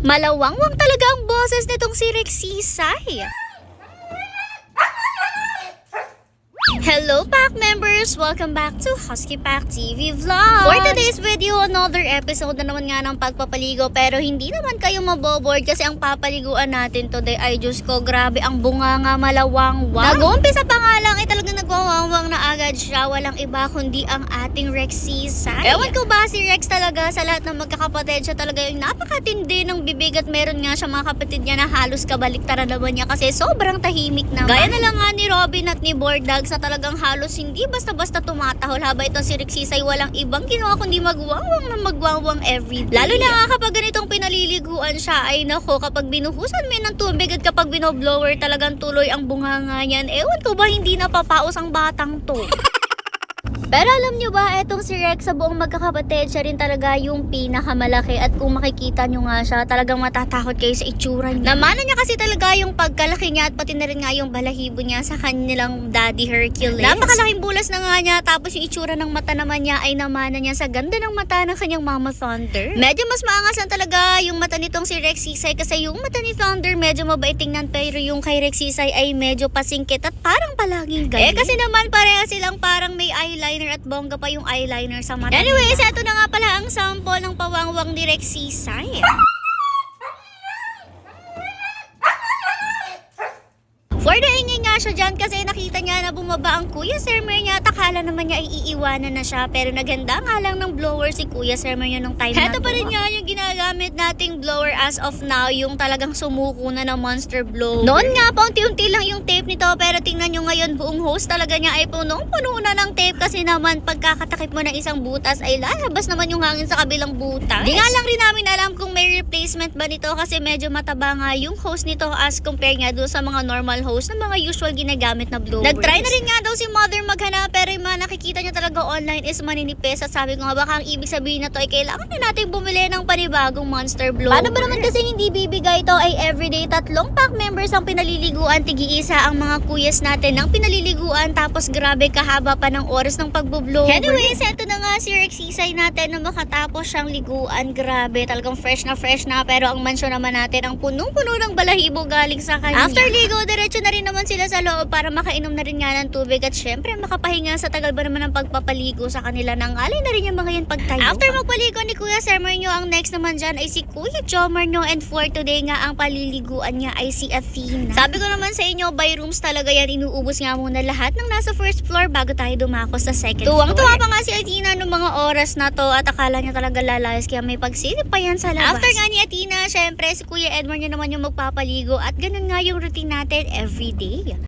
Malawangwang talaga ang boses nitong si Rexisay. Hello Pack members! Welcome back to Husky Pack TV Vlog! For today's video, another episode na naman nga ng pagpapaligo, pero hindi naman kayo maboboard kasi ang papaliguan natin today ay Diyos ko, grabe ang bunganga malawangwang. Nag-uumpisa pa nga lang ay talagang nagwawangwang na agad siya, walang iba kundi ang ating Rexisay. Ewan ko ba si Rex talaga sa lahat ng magkakapatid, siya talaga yung napakatindi ng bibig at meron nga siya mga kapatid niya na halos kabaliktaran naman niya kasi sobrang tahimik naman. Gaya na lang nga ni Robin at ni Bordag sa talagang halos hindi basta-basta tumatahol, haba itong si Rexisay walang ibang ginawa kundi magwawang na magwawang everyday. Lalo na nga kapag ganitong pinaliliguan siya, ay nako, kapag binuhusan mo ng tubig at kapag binoblower talagang tuloy ang bunganga niyan. Ewan ko ba hindi napapaos ang batang to. Pero alam nyo ba, etong si Rex sa buong magkakapatid, siya rin talaga yung pinakamalaki. At kung makikita nyo nga siya, talagang matatakot kayo sa itsura niya. Namana niya kasi talaga yung pagkalaki niya at pati na rin nga yung balahibo niya sa kanilang daddy Hercules. Napakalaking bulas na nga niya, tapos yung itsura ng mata naman niya ay namana niya sa ganda ng mata ng kanyang mama Thunder. Medyo mas maangas lang talaga yung mata nitong si Rexisay kasi yung mata ni Thunder medyo mabait tingnan, pero yung kay Rexisay ay medyo pasingkit at parang palaging galit. Kasi naman pareha silang parang may eyeliner at bongga pa yung eyeliner sa mata. Anyways, eto na nga pala ang sample ng pawangwang ni Rexisay. For the ingay nga siya dyan kasi nakita niya na bumaba ang Kuya Sermer niya at akala naman niya ay iiwanan na siya, pero naganda nga lang ng blower si Kuya Sermer niya nung time na to. Heto pa rin nga yung ginagamit nating blower as of now, yung talagang sumuko na ng monster blower. Noon nga paunti-unti lang yung tape nito, pero tingnan nyo ngayon buong hose talaga niya ay punong-puno na ng tape kasi naman pagkakatakip mo ng isang butas ay lalabas naman yung hangin sa kabilang butas. Di nga lang rin namin alam kung may replacement ba nito kasi medyo mataba nga yung hose nito as compare nga doon sa mga normal hose na mga usual ginagamit na blowers. Nag-try na rin nga daw si mother maghanap, pero yung mga nakikita niya talaga online is maninipis at sabi ko nga baka ang ibig sabihin na to ay kailangan na natin bumili ng panibagong monster blower. Paano ba naman kasi hindi bibigay ito ay everyday 3 pack members ang pinaliliguan, tig-iisa ang mga kuyas natin ng pinaliliguan, tapos grabe kahaba pa ng oras ng pagbublower. Anyways, eto na nga si Rexisay natin na makatapos siyang liguan, grabe talagang fresh na, pero ang mansyon naman natin ang punong-puno ng balahibo galing sa kanya. After ligo, diretso na rin naman sila sa loob para makainom na rin nga ng tubig at syempre makapahinga sa tagal ba naman ng pagpapaligo sa kanila. Nangalay na rin yung mga yan pagtayo. After magpaligo ni Kuya Sermer nyo, ang next naman dyan ay si Kuya Jomar nyo, and for today nga ang paliliguan niya ay si Athena. Sabi ko naman sa inyo, by rooms talaga yan, inuubos nga muna lahat ng nasa first floor bago tayo dumako sa second floor. Tuwang-tuwa pa nga si Athena noong mga oras na to at akala niya talaga lalayas kaya may pagsilip pa yan sa labas. After nga ni Athena, syempre si Kuya Edmar niya naman yung magpapaligo at ganun nga yung routine natin everyday.